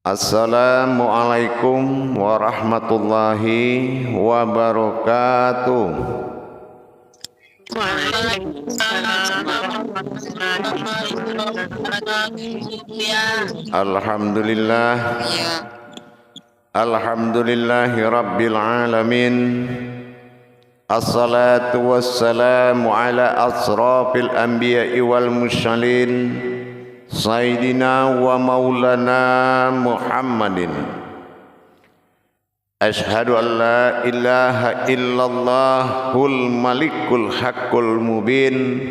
Assalamualaikum warahmatullahi wabarakatuh. Alhamdulillah. Alhamdulillahi rabbil alamin. Assalatu wassalamu ala asrafil anbiya'i wal mursalin Sayyidina wa maulana Muhammadin. Ashhadu an la ilaha illallahul malikul haqqul mubin.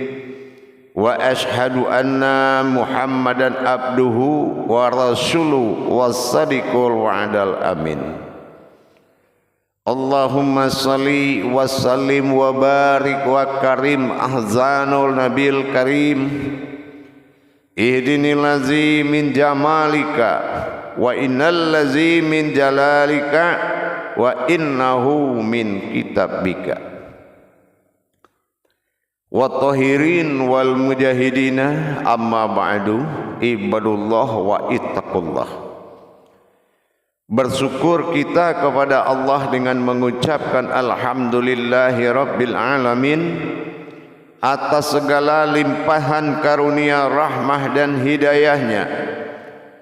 Wa ashhadu anna Muhammadan abduhu wa rasuluhu wassadiqul wa'adal amin. Allahumma salli wa sallim wa barik wa karim ahzanul nabil karim. Ihdinil ladzi min jamalika wa innal ladzi min jalalika wa innahu min kitabika. Wa tahirin wal mujahidina amma ba'du ibadullah wa ittaqullah. Bersyukur kita kepada Allah dengan mengucapkan alhamdulillahi rabbil alamin atas segala limpahan karunia rahmah dan hidayahnya,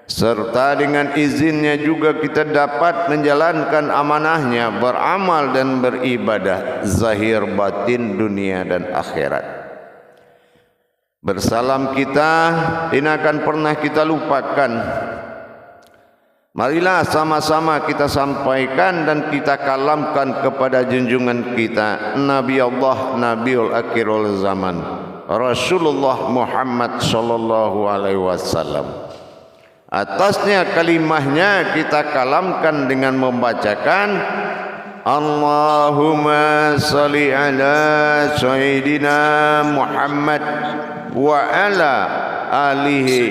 serta dengan izinnya juga kita dapat menjalankan amanahnya, beramal dan beribadah zahir batin dunia dan akhirat. Bersalam kita tidak akan pernah kita lupakan. Marilah sama-sama kita sampaikan dan kita kalamkan kepada junjungan kita Nabi Allah Nabiul Akhirul Zaman Rasulullah Muhammad sallallahu alaihi wasallam. Atasnya kalimahnya kita kalamkan dengan membacakan Allahumma salli ala Sayyidina Muhammad wa ala alihi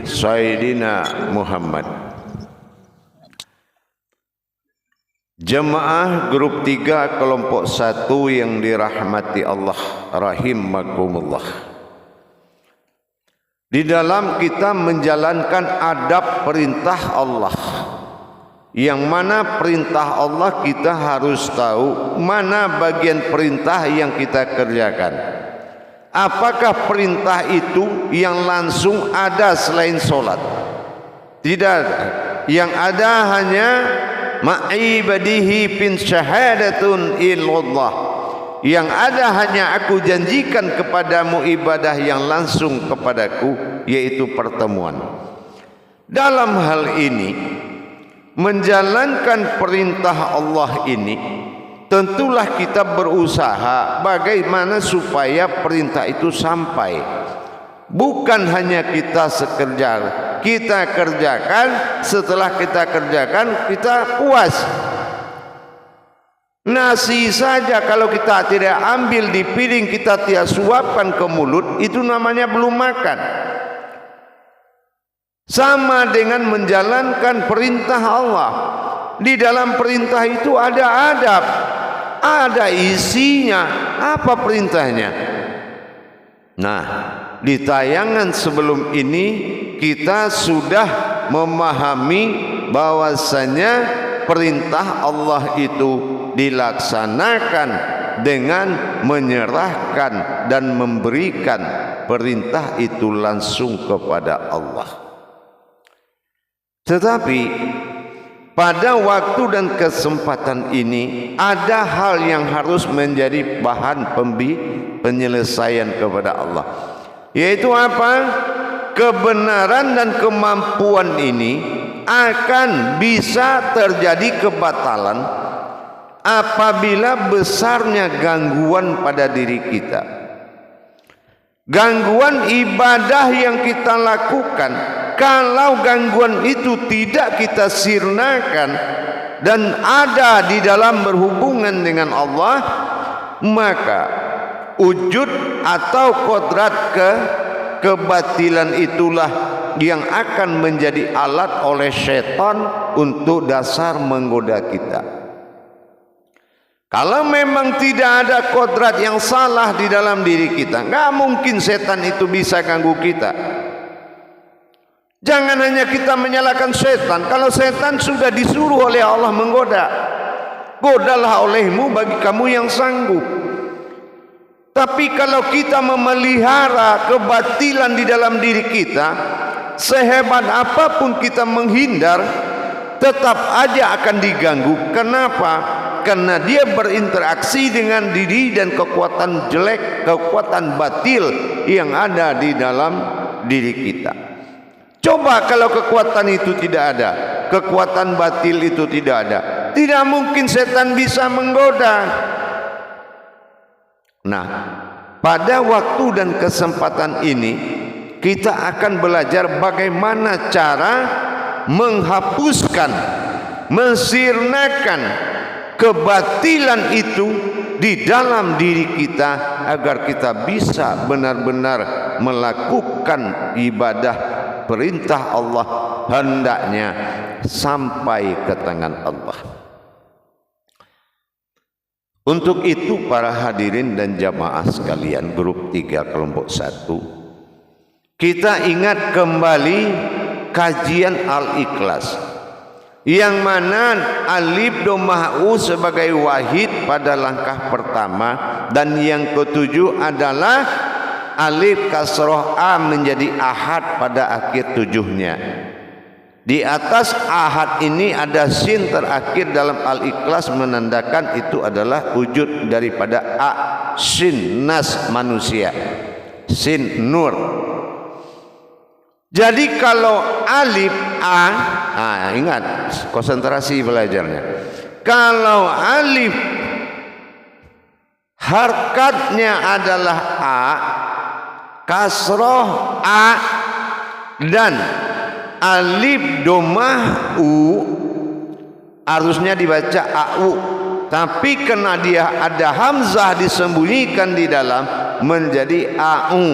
Sayyidina Muhammad. Jemaah grup 3 kelompok 1 yang dirahmati Allah rahimakumullah. Di dalam kita menjalankan adab perintah Allah, yang mana perintah Allah kita harus tahu mana bagian perintah yang kita kerjakan. Apakah perintah itu yang langsung ada selain solat? Tidak, yang ada hanya ma'ibadihi bin syahadatun illallah, yang ada hanya aku janjikan kepadamu ibadah yang langsung kepadaku, yaitu pertemuan. Dalam hal ini menjalankan perintah Allah ini, tentulah kita berusaha bagaimana supaya perintah itu sampai. Bukan hanya kita sekedar kita kerjakan, setelah kita kerjakan kita puas. Nasi saja kalau kita tidak ambil di piring, kita tidak suapkan ke mulut, itu namanya belum makan. Sama dengan menjalankan perintah Allah. Di dalam perintah itu ada adab, ada isinya. Apa perintahnya? Nah, di tayangan sebelum ini kita sudah memahami bahwasanya perintah Allah itu dilaksanakan dengan menyerahkan dan memberikan perintah itu langsung kepada Allah. Tetapi pada waktu dan kesempatan ini ada hal yang harus menjadi bahan penyelesaian kepada Allah, yaitu apa? Kebenaran dan kemampuan ini akan bisa terjadi kebatalan apabila besarnya gangguan pada diri kita. Gangguan ibadah yang kita lakukan, kalau gangguan itu tidak kita sirnakan dan ada di dalam berhubungan dengan Allah, maka wujud atau kodrat kebatilan itulah yang akan menjadi alat oleh setan untuk dasar menggoda kita. Kalau memang tidak ada kodrat yang salah di dalam diri kita, nggak mungkin setan itu bisa ganggu kita. Jangan hanya kita menyalahkan setan. Kalau setan sudah disuruh oleh Allah menggoda, godalah olehmu bagi kamu yang sanggup. Tapi kalau kita memelihara kebatilan di dalam diri kita, sehebat apapun kita menghindar, tetap aja akan diganggu. Kenapa? Karena dia berinteraksi dengan diri dan kekuatan jelek, kekuatan batil yang ada di dalam diri kita. Coba kalau kekuatan itu tidak ada, kekuatan batil itu tidak ada, tidak mungkin setan bisa menggoda. Nah, pada waktu dan kesempatan ini kita akan belajar bagaimana cara menghapuskan, mensirnakan kebatilan itu di dalam diri kita, agar kita bisa benar-benar melakukan ibadah perintah Allah hendaknya sampai ke tangan Allah. Untuk itu para hadirin dan jamaah sekalian, grup 3 kelompok 1, kita ingat kembali kajian Al-Ikhlas, yang mana alif dhammah u sebagai wahid pada langkah pertama, dan yang ketujuh adalah alif kasroh a menjadi ahad pada akhir tujuhnya. Di atas ahad ini ada sin terakhir dalam Al-Ikhlas, menandakan itu adalah wujud daripada a, sin nas manusia, sin nur. Jadi kalau alif a, ingat konsentrasi belajarnya. Kalau alif harkatnya adalah a, kasroh a, dan alif dhammah u harusnya dibaca au, tapi karena dia ada hamzah disembunyikan di dalam menjadi au.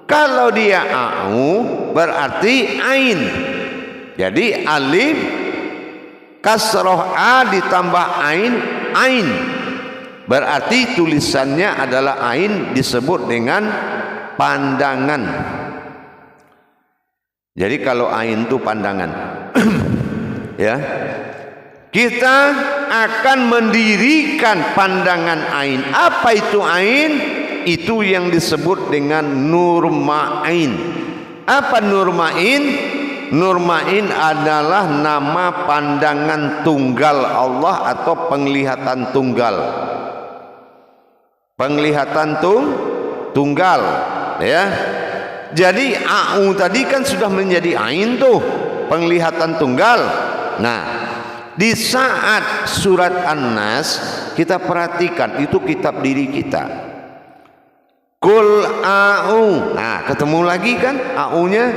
Kalau dia au berarti ain. Jadi alif kasroh a ditambah ain, ain berarti tulisannya adalah ain, disebut dengan pandangan. Jadi kalau ain itu pandangan. Ya, kita akan mendirikan pandangan ain. Apa itu ain? Itu yang disebut dengan nur ma'in. Apa nur ma'in? Nur ma'in adalah nama pandangan tunggal Allah atau penglihatan tunggal. Penglihatan tunggal, ya. Jadi au tadi kan sudah menjadi ain tuh, penglihatan tunggal. Nah, di saat surat An-Nas kita perhatikan, itu kitab diri kita. Kul au. Nah, ketemu lagi kan au-nya.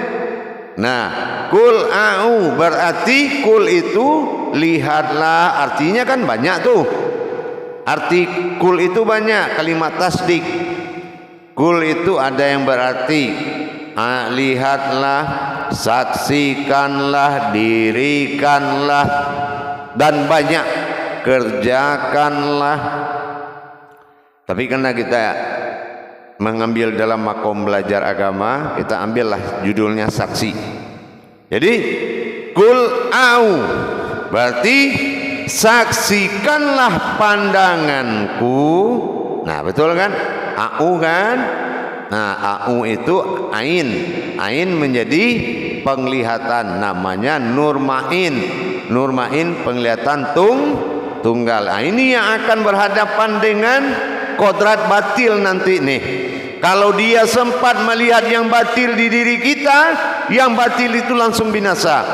Nah, kul au berarti kul itu lihatlah, artinya kan banyak tuh. Arti kul itu banyak, kalimat tasdik. Kul itu ada yang berarti lihatlah, saksikanlah, dirikanlah, dan banyak, kerjakanlah. Tapi karena kita mengambil dalam makom belajar agama, kita ambillah judulnya saksi. Jadi kul au berarti saksikanlah pandanganku. Nah, betul kan? Au kan? Nah, au itu ain. Ain menjadi penglihatan, namanya nur ma'in. Nur ma'in penglihatan tunggal. Nah, ini yang akan berhadapan dengan kodrat batil nanti nih. Kalau dia sempat melihat yang batil di diri kita, yang batil itu langsung binasa.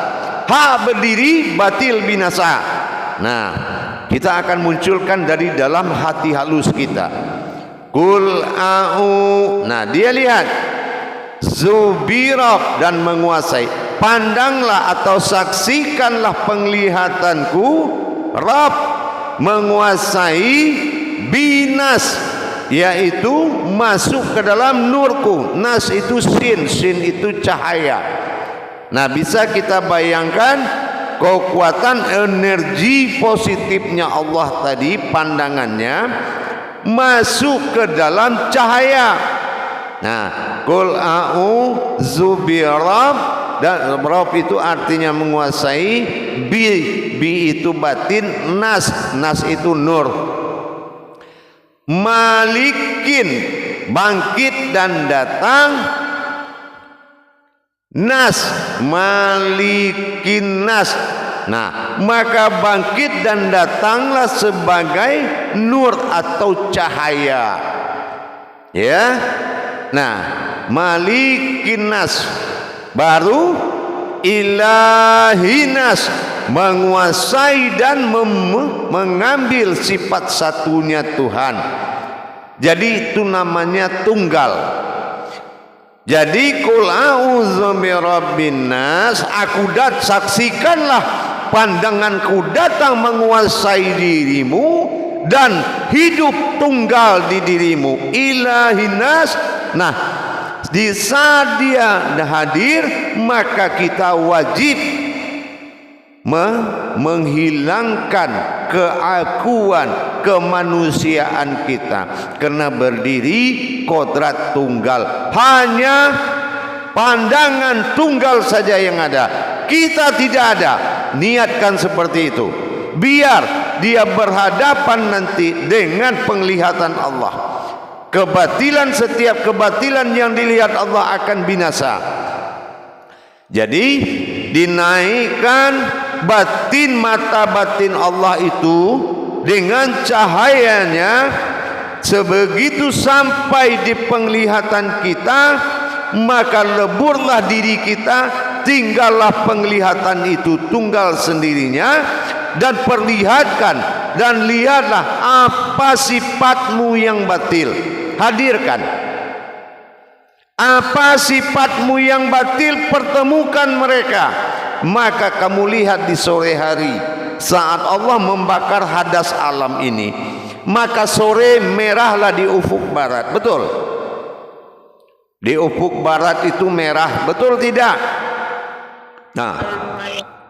Hak berdiri, batil binasa. Nah, kita akan munculkan dari dalam hati halus kita. Kul au. Nah, dia lihat zubirab dan menguasai. Pandanglah atau saksikanlah penglihatanku. Rab menguasai, binas yaitu masuk ke dalam nurku. Nas itu sin, sin itu cahaya. Nah, bisa kita bayangkan kekuatan energi positifnya Allah tadi, pandangannya masuk ke dalam cahaya. Nah, kul a'u zubirab dan Rabb itu artinya menguasai, bi itu batin, nas itu nur. Malikin bangkit dan datang, nas malikin nas. Nah, maka bangkit dan datanglah sebagai nur atau cahaya. Ya. Nah, malikin nas baru ilahinas, menguasai dan mengambil sifat satunya Tuhan. Jadi itu namanya tunggal. Jadi qul a'udzu birabbin nas, aku saksikanlah pandanganku datang menguasai dirimu dan hidup tunggal di dirimu, ilahinas. Nah, di saat dia hadir maka kita wajib menghilangkan keakuan kemanusiaan kita, karena berdiri kodrat tunggal, hanya pandangan tunggal saja yang ada, kita tidak ada. Niatkan seperti itu, biar dia berhadapan nanti dengan penglihatan Allah. Kebatilan, setiap kebatilan yang dilihat Allah akan binasa. Jadi dinaikkan batin, mata batin Allah itu dengan cahayanya, sebegitu sampai di penglihatan kita, maka leburlah diri kita, tinggallah penglihatan itu tunggal sendirinya, dan perlihatkan dan lihatlah apa sifatmu yang batil. Hadirkan apa sifatmu yang batil, pertemukan mereka. Maka kamu lihat di sore hari saat Allah membakar hadas alam ini, maka sore merahlah di ufuk barat. Betul? Di ufuk barat itu merah, betul tidak?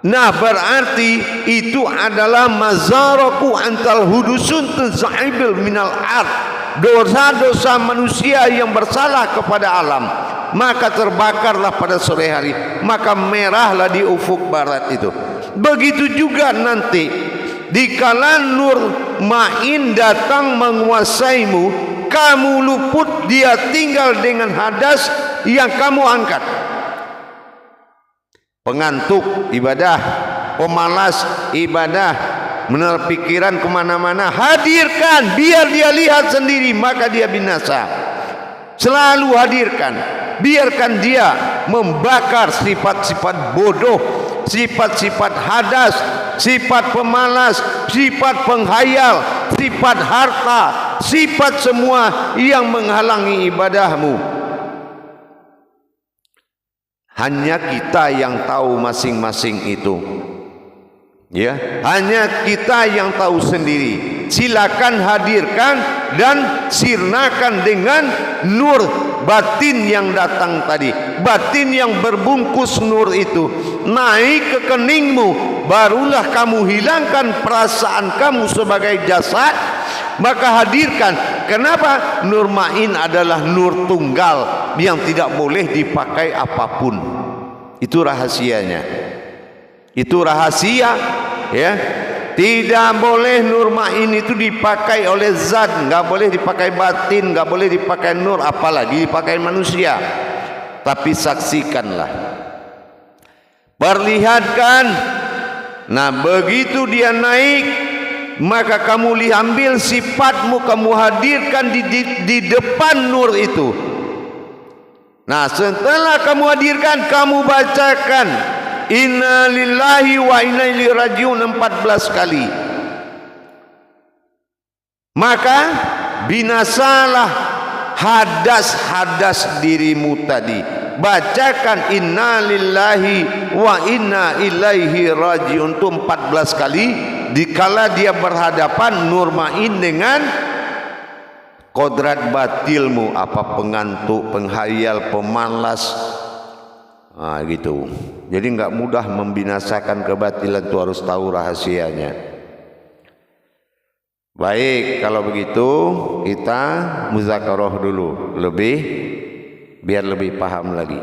Nah, berarti itu adalah mazaraku antal hudusun tazaibil minal ard, dosa-dosa manusia yang bersalah kepada alam, maka terbakarlah pada sore hari, maka merahlah di ufuk barat itu. Begitu juga nanti dikala nur ma'in datang menguasaimu, kamu luput, dia tinggal dengan hadas yang kamu angkat. Pengantuk ibadah, pemalas ibadah, menaruh pikiran kemana-mana, hadirkan, biar dia lihat sendiri, maka dia binasa. Selalu hadirkan, biarkan dia membakar sifat-sifat bodoh, sifat-sifat hadas, sifat pemalas, sifat penghayal, sifat harta, sifat semua yang menghalangi ibadahmu. Hanya kita yang tahu masing-masing itu. Ya, hanya kita yang tahu sendiri. Silakan hadirkan dan sirnakan dengan nur batin yang datang tadi. Batin yang berbungkus nur itu naik ke keningmu, barulah kamu hilangkan perasaan kamu sebagai jasad. Maka hadirkan. Kenapa? Nur ma'in adalah nur tunggal yang tidak boleh dipakai apapun. Itu rahasianya. Itu rahasia, ya. Tidak boleh nur ma'in itu dipakai oleh zat, nggak boleh dipakai batin, nggak boleh dipakai nur, apalagi dipakai manusia. Tapi saksikanlah, perlihatkan. Nah, begitu dia naik, maka kamu ambil sifatmu, kamu hadirkan di depan nur itu. Nah, setelah kamu hadirkan, kamu bacakan inna lillahi wa inna ilaihi rajiun 14 kali. Maka binasalah hadas-hadas dirimu tadi. Bacakan inna lillahi wa inna ilaihi rajiun itu 14 kali. Dikala dia berhadapan nur ma'in dengan kodrat batilmu, apa pengantuk, penghayal, pemalas, nah gitu. Jadi nggak mudah membinasakan kebatilan, itu harus tahu rahasianya. Baik, kalau begitu kita muzakarah dulu, biar lebih paham lagi.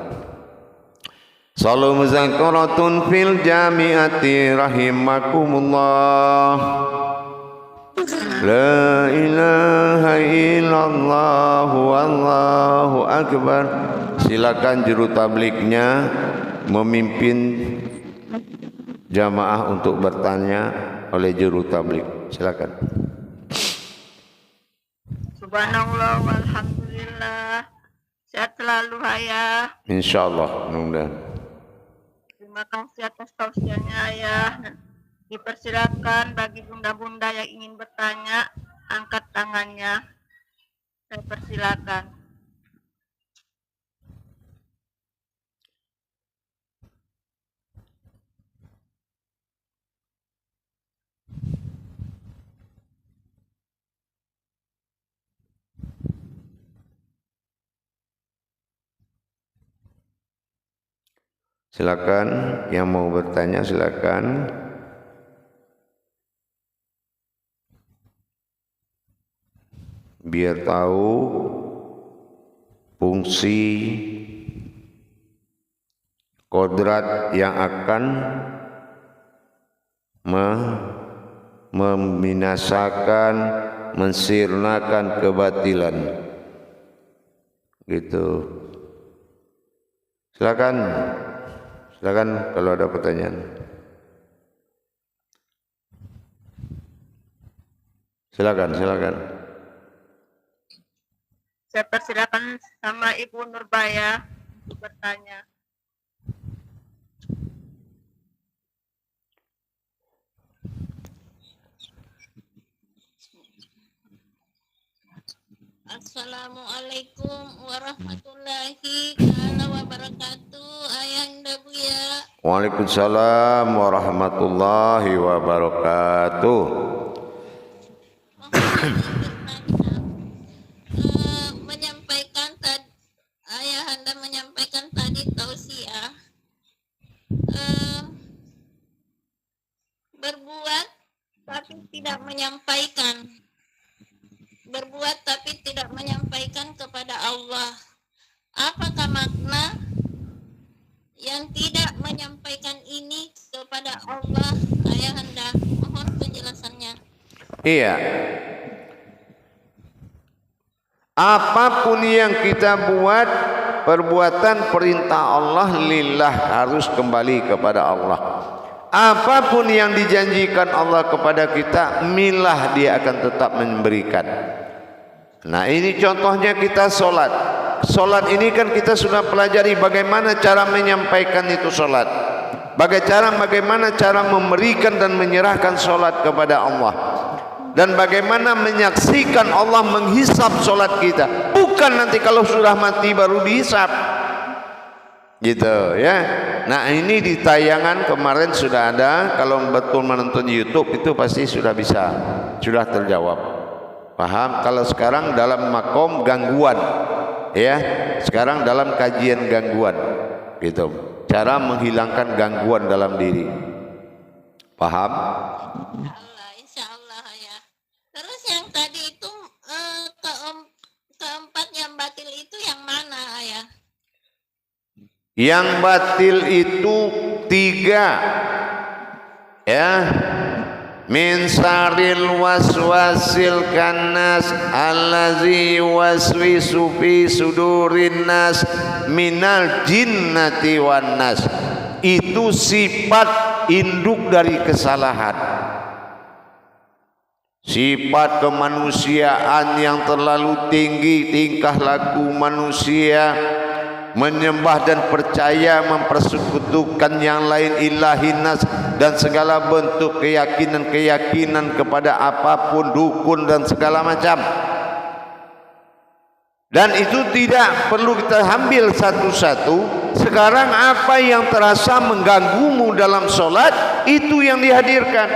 Salu muzakaratun fil jami'ati rahimakumullah. La ilaha illallah wallahu akbar. Silakan juru tablignya memimpin jamaah untuk bertanya oleh juru tabligh. Silakan. Subhanallah walhamdulillah. Sehat selalu ayah. Insyaallah, mudah-mudahan. Terima kasih atas tausiahnya ayah. Dipersilakan bagi bunda-bunda yang ingin bertanya, angkat tangannya. Saya persilakan. Silakan yang mau bertanya, silakan. Biar tahu fungsi kodrat yang akan membinasakan, mensirnakan kebatilan. Gitu. Silakan. Silakan kalau ada pertanyaan. Silakan. Saya persilakan sama Ibu Nurbaya untuk bertanya. Assalamualaikum warahmatullahi wabarakatuh. Ayahanda Buya. Waalaikumsalam warahmatullahi wabarakatuh. Ayahanda menyampaikan tadi tausiah berbuat tapi tidak menyampaikan. Berbuat tapi tidak menyampaikan kepada Allah. Apakah makna yang tidak menyampaikan ini kepada Allah, ayahanda? Mohon penjelasannya. Iya. Apapun yang kita buat, perbuatan perintah Allah lillah, harus kembali kepada Allah. Apapun yang dijanjikan Allah kepada kita, milah Dia akan tetap memberikan. Nah, ini contohnya kita sholat. Sholat ini kan kita sudah pelajari bagaimana cara menyampaikan itu sholat. Bagaimana cara memberikan dan menyerahkan sholat kepada Allah. Dan bagaimana menyaksikan Allah menghisap sholat kita. Bukan nanti kalau sudah mati baru dihisap. Gitu ya. Nah, ini di tayangan kemarin sudah ada. Kalau betul menonton YouTube itu pasti sudah bisa, sudah terjawab. Paham? Kalau sekarang dalam makom gangguan, ya. Sekarang dalam kajian gangguan, gitu. Cara menghilangkan gangguan dalam diri. Paham? Insya Allah ya. Terus yang tadi itu keempat yang batil itu yang mana, ayah? Yang batil itu 3, ya. Min saril waswasil kannas allazi waswisu fi sudurin nas minal jinnati wan nas. Itu sifat induk dari kesalahan, sifat kemanusiaan yang terlalu tinggi, tingkah laku manusia menyembah dan percaya mempersekutukan yang lain ilahinas, dan segala bentuk keyakinan kepada apapun, dukun dan segala macam. Dan itu tidak perlu kita ambil satu-satu. Sekarang apa yang terasa mengganggumu dalam sholat, itu yang dihadirkan.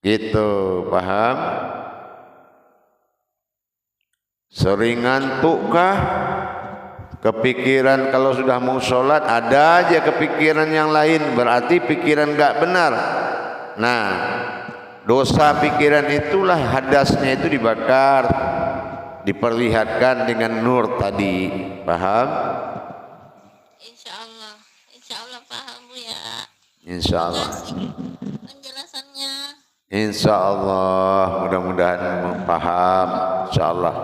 Gitu, paham? Sering ngantuk kah? Kepikiran kalau sudah mau sholat ada aja kepikiran yang lain, berarti pikiran gak benar. Nah, dosa pikiran itulah hadasnya itu dibakar, diperlihatkan dengan nur tadi. Paham? Insya Allah paham Buya. Insya Terima Allah. kasih penjelasannya. Insya Allah mudah-mudahan paham. Insya Allah.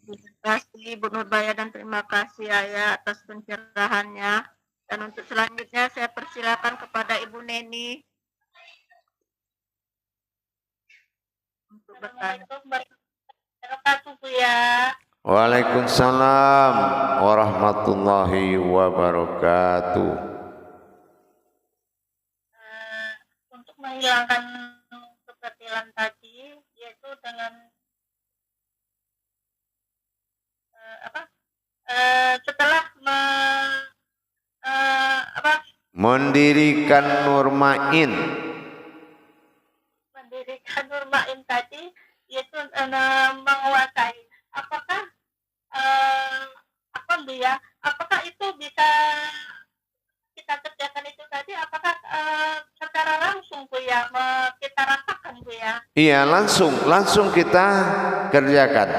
Terima kasih Ibu Nurbaya dan terima kasih Ayah atas pencerahannya. Dan untuk selanjutnya saya persilakan kepada Ibu Neni untuk bertanya. Assalamualaikum Buya. Waalaikumsalam warahmatullahi wabarakatuh. Untuk menghilangkan kekecilan tadi, yaitu dengan setelah Mendirikan Nurmain. mendirikan Nurmain tadi, yaitu menguasai. Apakah apa Bu ya? Apakah itu bisa kita kerjakan itu tadi? Apakah secara langsung Bu ya? Kita rasakan Bu ya? Iya, langsung kita kerjakan.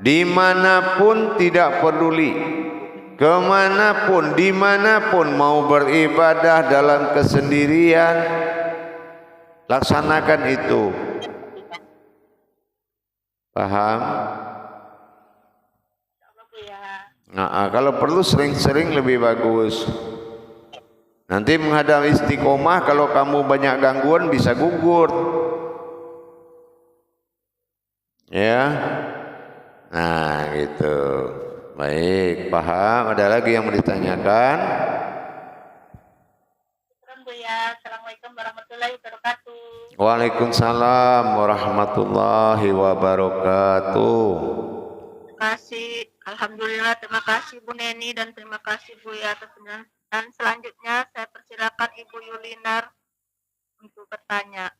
Dimanapun tidak peduli, kemanapun, dimanapun, mau beribadah dalam kesendirian, laksanakan itu. Paham? Nah, kalau perlu sering-sering lebih bagus. Nanti menghadap istiqomah, kalau kamu banyak gangguan bisa gugur. Ya. Nah, gitu. Baik, paham. Ada lagi yang mau ditanyakan? Assalamualaikum warahmatullahi wabarakatuh. Waalaikumsalam warahmatullahi wabarakatuh. Terima kasih. Alhamdulillah, terima kasih Bu Neni dan terima kasih Bu ya atas penjelasan. Dan selanjutnya saya persilakan Ibu Yulinar untuk bertanya.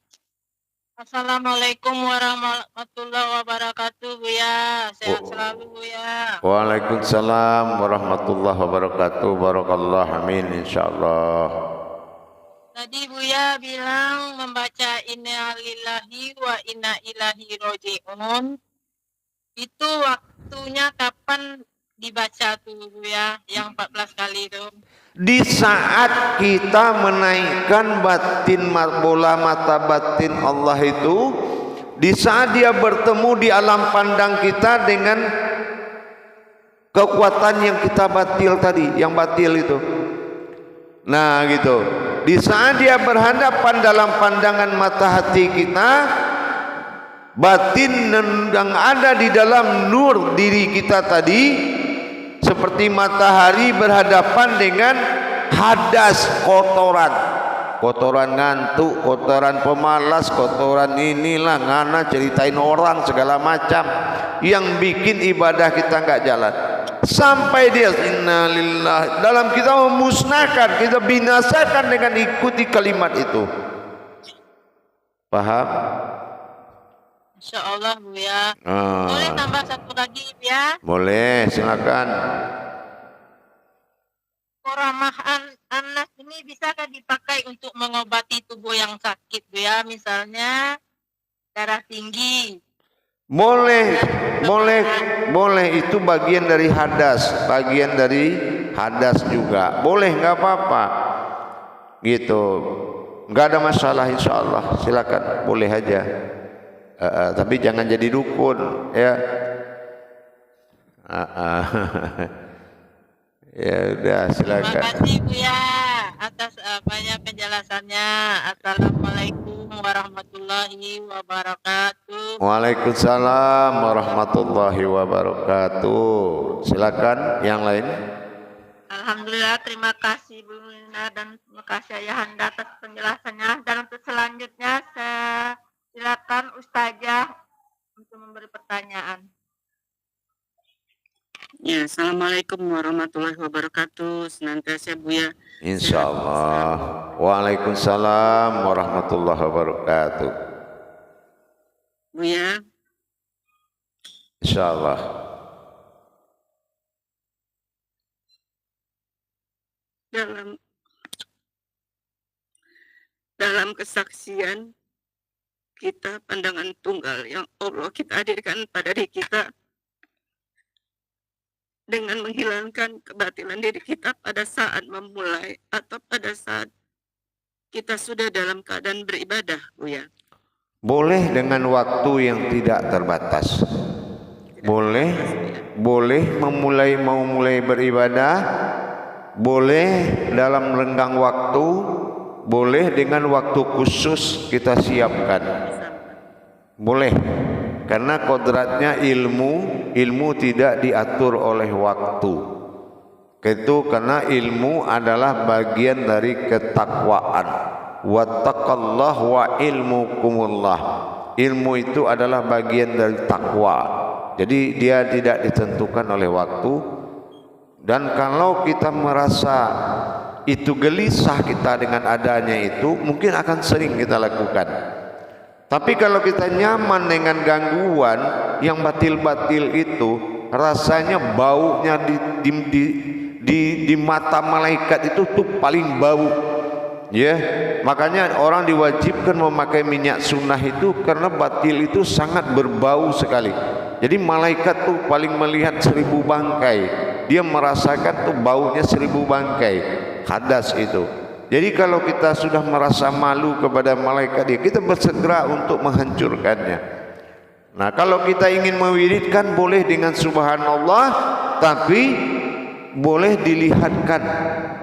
Assalamualaikum warahmatullahi wabarakatuh Buya. Sehat selalu Buya. Waalaikumsalam warahmatullahi wabarakatuh. Barakallah, amin insyaallah. Tadi Buya bilang membaca inna lillahi wa inna ilaihi roji'un. Itu waktunya kapan dibaca tuh Buya? Yang 14 kali itu. Di saat kita menaikkan batin bola mata batin Allah itu, di saat dia bertemu di alam pandang kita dengan kekuatan yang kita batil tadi, yang batil itu. Nah gitu. Di saat dia berhadapan dalam pandangan mata hati kita, batin yang ada di dalam nur diri kita tadi, seperti matahari berhadapan dengan hadas, kotoran ngantuk, kotoran pemalas, kotoran inilah ngana ceritain orang segala macam yang bikin ibadah kita nggak jalan. Sampai dia innalillah, dalam kita memusnahkan, kita binasakan dengan ikuti kalimat itu. Paham? Insya Allah Buya. Boleh tambah satu lagi ya? Boleh, silakan. Koramah Anas ini bisakah dipakai untuk mengobati tubuh yang sakit Buya? Misalnya darah tinggi. Boleh. Itu bagian dari hadas, juga. Boleh, nggak apa-apa. Gitu, nggak ada masalah insya Allah. Silakan, boleh aja. Tapi jangan jadi dukun, ya. Ya udah, silakan. Terima kasih Buya atas banyak penjelasannya. Assalamualaikum warahmatullahi wabarakatuh. Waalaikumsalam warahmatullahi wabarakatuh. Silakan yang lain. Alhamdulillah, terima kasih Bu Lina dan terima kasih Ayahanda atas penjelasannya. Dan untuk selanjutnya saya silakan Ustazah untuk memberi pertanyaan. Ya, Assalamualaikum warahmatullahi wabarakatuh. Senantiasa Buya. Insyaallah. Waalaikumsalam warahmatullahi wabarakatuh. Buya, Insyaallah. dalam kesaksian kita, pandangan tunggal yang Allah kita hadirkan pada diri kita, dengan menghilangkan kebatilan diri kita pada saat memulai atau pada saat kita sudah dalam keadaan beribadah, Buya? Boleh dengan waktu yang tidak terbatas. Boleh mau mulai beribadah, boleh dalam renggang waktu, boleh dengan waktu khusus kita siapkan. Boleh, karena kodratnya ilmu tidak diatur oleh waktu. Itu karena ilmu adalah bagian dari ketakwaan. Wattaqallah wa ilmukumullah. Ilmu itu adalah bagian dari takwa. Jadi dia tidak ditentukan oleh waktu. Dan kalau kita merasa itu gelisah kita dengan adanya itu, mungkin akan sering kita lakukan. Tapi kalau kita nyaman dengan gangguan yang batil-batil itu, rasanya baunya di mata malaikat itu tuh paling bau. Ya, makanya orang diwajibkan memakai minyak sunnah itu karena batil itu sangat berbau sekali. Jadi malaikat tuh paling melihat 1000 bangkai. Dia merasakan tuh baunya 1000 bangkai. Hadas itu. Jadi kalau kita sudah merasa malu kepada malaikat dia, kita bersegera untuk menghancurkannya. Nah, kalau kita ingin mewiridkan boleh dengan subhanallah, tapi boleh dilihatkan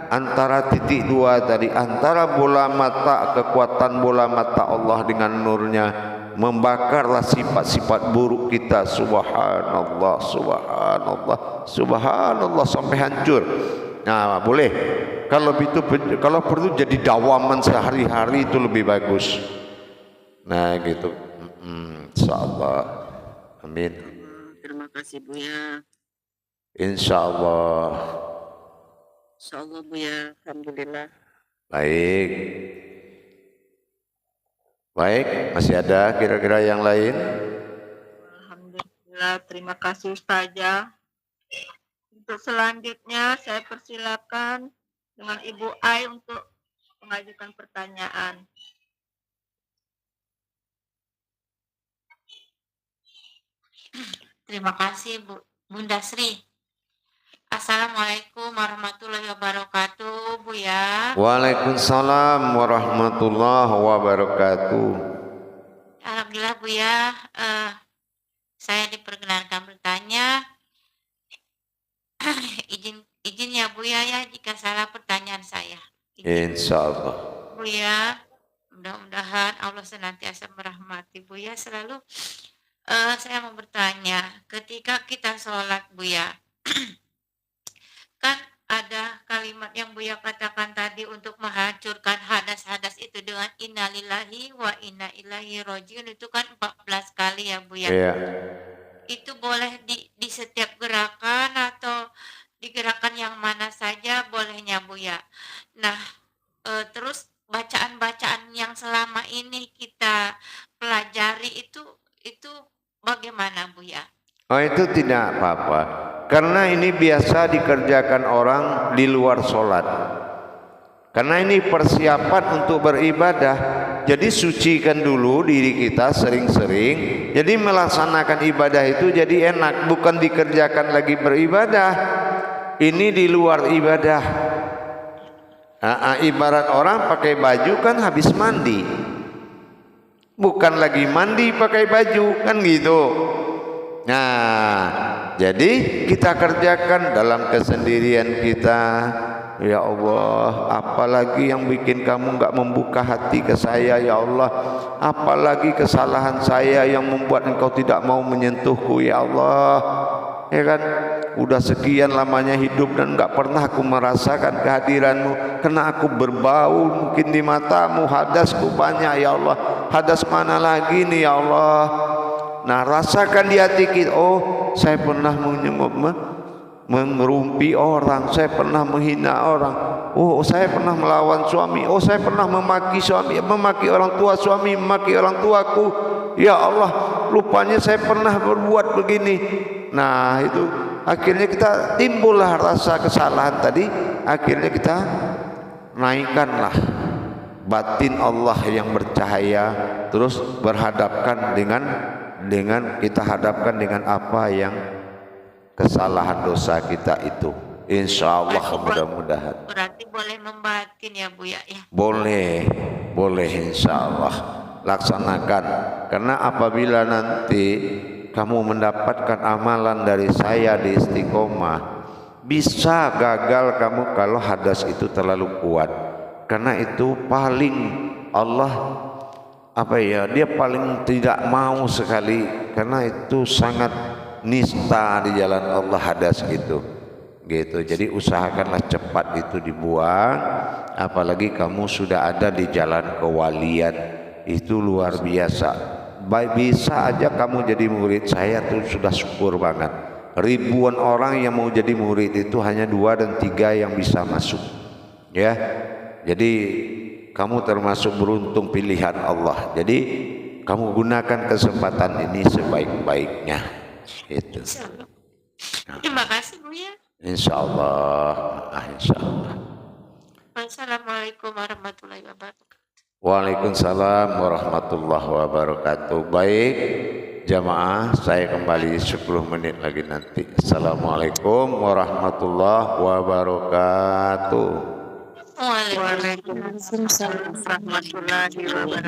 antara titik dua tadi, antara bola mata, kekuatan bola mata Allah dengan nurnya membakarlah sifat-sifat buruk kita. Subhanallah, subhanallah, subhanallah sampai hancur. Nah, boleh. Kalau perlu jadi dawaman sehari-hari itu lebih bagus. Nah, gitu. Insyaallah. Amin. Terima kasih, Buya. Insyaallah. Insyaallah, Buya. Alhamdulillah. Baik. Baik, masih ada kira-kira yang lain? Alhamdulillah, terima kasih Ustazah. Untuk selanjutnya saya persilakan dengan Ibu Ai untuk mengajukan pertanyaan. Terima kasih Bunda Sri. Assalamualaikum warahmatullahi wabarakatuh, Buya. Waalaikumsalam warahmatullahi wabarakatuh. Alhamdulillah, Buya. Saya diperkenankan bertanya. Izin ya Buya ya jika salah pertanyaan saya. Insyaallah. Buya, mudah-mudahan Allah senantiasa merahmati Buya selalu. Saya mau bertanya, ketika kita sholat Buya, kan ada kalimat yang Buya katakan tadi untuk menghancurkan hadas-hadas itu dengan innalillahi wa inna ilaihi rajiun, itu kan 14 kali ya Buya. Iya. Itu boleh di setiap gerakan atau di gerakan yang mana saja bolehnya Buya. Nah, terus bacaan-bacaan yang selama ini kita pelajari itu bagaimana Buya? Oh, itu tidak apa-apa. Karena ini biasa dikerjakan orang di luar sholat. Karena ini persiapan untuk beribadah. Jadi sucikan dulu diri kita sering-sering. Jadi melaksanakan ibadah itu jadi enak. Bukan dikerjakan lagi beribadah. Ini di luar ibadah. Ibarat orang pakai baju kan habis mandi. Bukan lagi mandi pakai baju kan gitu. Nah, jadi kita kerjakan dalam kesendirian kita. Ya Allah, apalagi yang bikin kamu enggak membuka hati ke saya ya Allah? Apalagi kesalahan saya yang membuat engkau tidak mau menyentuhku ya Allah? Ya kan? Udah sekian lamanya hidup dan enggak pernah aku merasakan kehadiranmu. Karena aku berbau mungkin di matamu, hadasku banyak ya Allah. Hadas mana lagi nih ya Allah? Nah, rasakan di hati kita, oh saya pernah mengerumpi orang, saya pernah menghina orang, oh saya pernah melawan suami, oh saya pernah memaki suami, memaki orang tua suami, memaki orang tuaku. Ya Allah, lupanya saya pernah berbuat begini. Nah, itu akhirnya kita timbullah rasa kesalahan tadi. Akhirnya kita naikkanlah batin Allah yang bercahaya, terus berhadapkan dengan kita hadapkan dengan apa yang kesalahan dosa kita itu. Insya Allah mudah-mudahan. Berarti boleh membatin ya Bu ya? Boleh, boleh insya Allah. Laksanakan. Karena apabila nanti kamu mendapatkan amalan dari saya di Istiqomah, bisa gagal kamu kalau hadas itu terlalu kuat. Karena itu paling Allah dia paling tidak mau sekali, karena itu sangat nista di jalan Allah hadas itu. Gitu. Jadi usahakanlah cepat itu dibuang, apalagi kamu sudah ada di jalan kewalian, itu luar biasa. Baik, bisa aja kamu jadi murid saya tuh sudah syukur banget. Ribuan orang yang mau jadi murid itu hanya 2 dan 3 yang bisa masuk. Ya. Jadi kamu termasuk beruntung pilihan Allah. Jadi kamu gunakan kesempatan ini sebaik-baiknya. Itu. Terima kasih Bu ya. Insyaallah, insyaallah. Wassalamualaikum warahmatullahi wabarakatuh. Waalaikumsalam warahmatullahi wabarakatuh. Baik, jamaah, saya kembali 10 menit lagi nanti. Assalamualaikum warahmatullahi wabarakatuh. Waalaikumsalam. Waalaikumsalam warahmatullahi wabarakatuh.